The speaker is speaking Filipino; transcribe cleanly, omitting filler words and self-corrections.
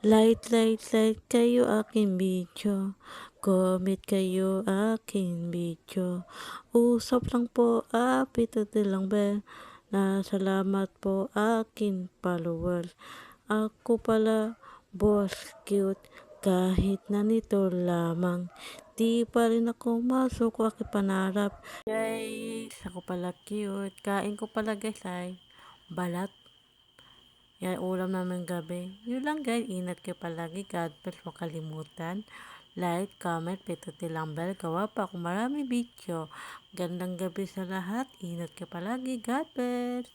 Like kayo aking video. Comment kayo aking video. Usap lang po, pindutin lang bell. Salamat po aking follower. Ako pala, boss cute. Kahit na nito lamang, di pa rin ako masok aking pangarap. Guys, ako pala cute. Kain ko pala guys ay balat. Yan, ulam namin gabi. Yun lang guys, ingat kayo palagi. God bless, huwag kalimutan. Like, comment, pindutin lang bell. Gawa pa akong marami video. Gandang gabi sa lahat. Ingat kayo palagi. God bless.